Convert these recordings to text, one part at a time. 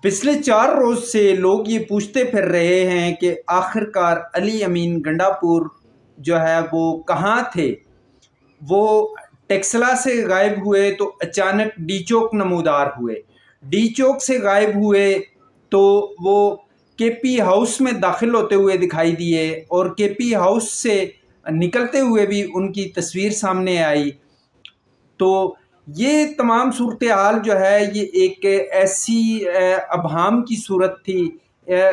پچھلے 4 روز سے لوگ یہ پوچھتے پھر رہے ہیں کہ آخرکار علی امین گنڈاپور جو ہے وہ کہاں تھے۔ وہ ٹیکسلا سے غائب ہوئے تو اچانک ڈی چوک نمودار ہوئے، ڈی چوک سے غائب ہوئے تو وہ کے پی ہاؤس میں داخل ہوتے ہوئے دکھائی دیے، اور کے پی ہاؤس سے نکلتے ہوئے بھی ان کی تصویر سامنے آئی۔ تو یہ تمام صورتحال جو ہے یہ ایک ایسی ابہام کی صورت تھی،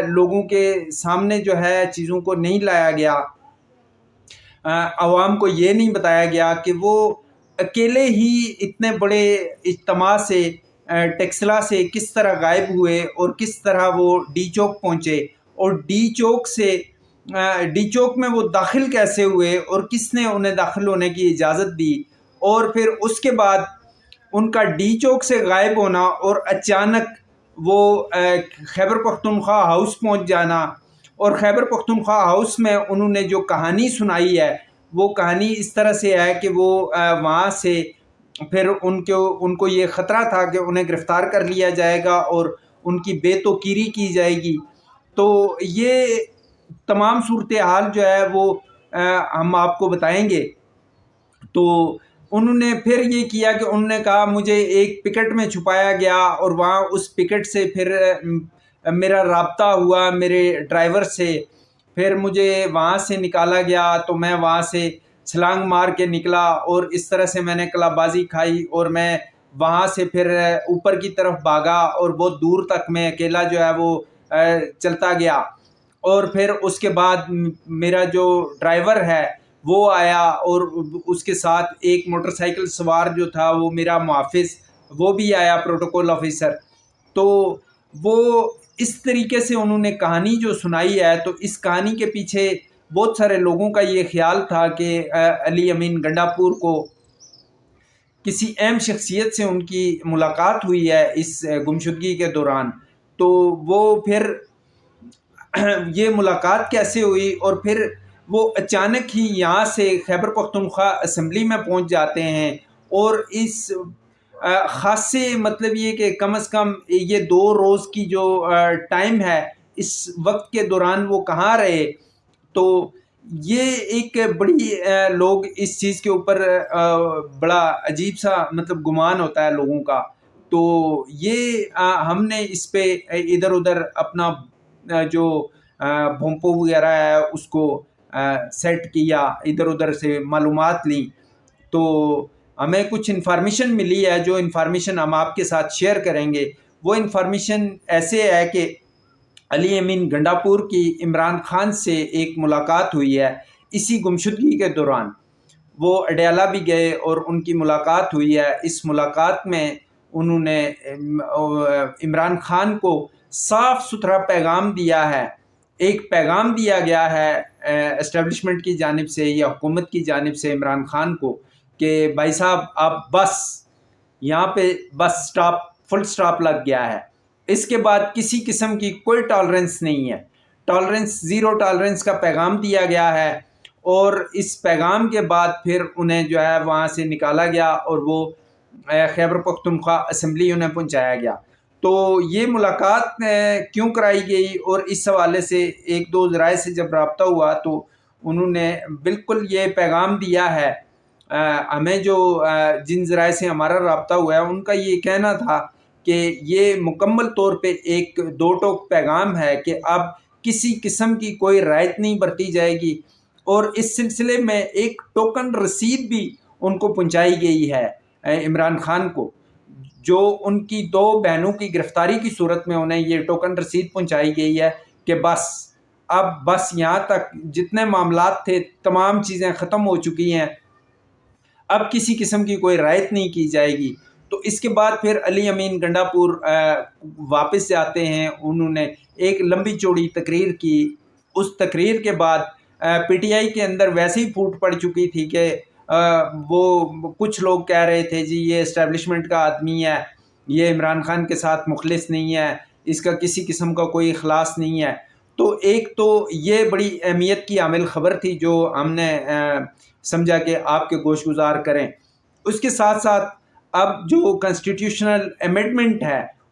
لوگوں کے سامنے جو ہے چیزوں کو نہیں لایا گیا، عوام کو یہ نہیں بتایا گیا کہ وہ اکیلے ہی اتنے بڑے اجتماع سے ٹیکسلا سے کس طرح غائب ہوئے اور کس طرح وہ ڈی چوک پہنچے، اور ڈی چوک میں وہ داخل کیسے ہوئے اور کس نے انہیں داخل ہونے کی اجازت دی، اور پھر اس کے بعد ان کا ڈی چوک سے غائب ہونا اور اچانک وہ خیبر پختونخوا ہاؤس پہنچ جانا، اور خیبر پختونخوا ہاؤس میں انہوں نے جو کہانی سنائی ہے وہ کہانی اس طرح سے ہے کہ وہ وہاں سے پھر ان کو یہ خطرہ تھا کہ انہیں گرفتار کر لیا جائے گا اور ان کی بے توقیری کی جائے گی۔ تو یہ تمام صورتحال جو ہے وہ ہم آپ کو بتائیں گے۔ تو انہوں نے پھر یہ کیا کہ انہوں نے کہا مجھے ایک پکٹ میں چھپایا گیا، اور وہاں اس پکٹ سے پھر میرا رابطہ ہوا میرے ڈرائیور سے، پھر مجھے وہاں سے نکالا گیا تو میں وہاں سے چھلانگ مار کے نکلا، اور اس طرح سے میں نے کلہ بازی کھائی، اور میں وہاں سے پھر اوپر کی طرف بھاگا، اور بہت دور تک میں اکیلا جو ہے وہ چلتا گیا، اور پھر اس کے بعد میرا جو ڈرائیور ہے وہ آیا، اور اس کے ساتھ ایک موٹر سائیکل سوار جو تھا وہ میرا محافظ وہ بھی آیا، پروٹوکول آفیسر۔ تو وہ اس طریقے سے انہوں نے کہانی جو سنائی ہے، تو اس کہانی کے پیچھے بہت سارے لوگوں کا یہ خیال تھا کہ علی امین گنڈاپور کو کسی اہم شخصیت سے ان کی ملاقات ہوئی ہے اس گمشدگی کے دوران۔ تو وہ پھر یہ ملاقات کیسے ہوئی، اور پھر وہ اچانک ہی یہاں سے خیبر پختونخوا اسمبلی میں پہنچ جاتے ہیں، اور اس خاصے مطلب یہ کہ کم از کم یہ 2 روز کی جو ٹائم ہے اس وقت کے دوران وہ کہاں رہے۔ تو یہ ایک بڑی لوگ اس چیز کے اوپر بڑا عجیب سا مطلب گمان ہوتا ہے لوگوں کا۔ تو یہ ہم نے اس پہ ادھر ادھر اپنا جو بھومپو وغیرہ ہے اس کو سیٹ کیا، ادھر ادھر سے معلومات لیں، تو ہمیں کچھ انفارمیشن ملی ہے، جو انفارمیشن ہم آپ کے ساتھ شیئر کریں گے۔ وہ انفارمیشن ایسے ہے کہ علی امین گنڈاپور کی عمران خان سے ایک ملاقات ہوئی ہے اسی گمشدگی کے دوران۔ وہ اڈیالہ بھی گئے اور ان کی ملاقات ہوئی ہے۔ اس ملاقات میں انہوں نے عمران خان کو صاف ستھرا پیغام دیا ہے، ایک پیغام دیا گیا ہے اسٹیبلشمنٹ کی جانب سے یا حکومت کی جانب سے عمران خان کو کہ بھائی صاحب آپ بس یہاں پہ بس سٹاپ، فل سٹاپ لگ گیا ہے، اس کے بعد کسی قسم کی کوئی ٹالرنس نہیں ہے، ٹالرنس، زیرو ٹالرنس کا پیغام دیا گیا ہے۔ اور اس پیغام کے بعد پھر انہیں جو ہے وہاں سے نکالا گیا، اور وہ خیبر پختونخوا اسمبلی انہیں پہنچایا گیا۔ تو یہ ملاقات کیوں کرائی گئی، اور اس حوالے سے ایک دو ذرائع سے جب رابطہ ہوا تو انہوں نے بالکل یہ پیغام دیا ہے۔ ہمیں جو جن ذرائع سے ہمارا رابطہ ہوا ہے ان کا یہ کہنا تھا کہ یہ مکمل طور پہ ایک دو ٹوک پیغام ہے کہ اب کسی قسم کی کوئی رعایت نہیں برتی جائے گی، اور اس سلسلے میں ایک ٹوکن رسید بھی ان کو پہنچائی گئی ہے عمران خان کو، جو ان کی 2 بہنوں کی گرفتاری کی صورت میں انہیں یہ ٹوکن رسید پہنچائی گئی ہے کہ بس یہاں تک جتنے معاملات تھے تمام چیزیں ختم ہو چکی ہیں، اب کسی قسم کی کوئی رعایت نہیں کی جائے گی۔ تو اس کے بعد پھر علی امین گنڈاپور واپس جاتے ہیں، انہوں نے ایک لمبی چوڑی تقریر کی۔ اس تقریر کے بعد پی ٹی آئی کے اندر ویسے ہی پھوٹ پڑ چکی تھی کہ وہ کچھ لوگ کہہ رہے تھے جی یہ اسٹیبلشمنٹ کا آدمی ہے، یہ عمران خان کے ساتھ مخلص نہیں ہے، اس کا کسی قسم کا کوئی اخلاص نہیں ہے۔ تو ایک تو یہ بڑی اہمیت کی حامل خبر تھی جو ہم نے سمجھا کہ آپ کے گوش گزار کریں۔ اس کے ساتھ ساتھ اب جو کنسٹیٹیوشنل امینڈمنٹ ہے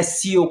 SCO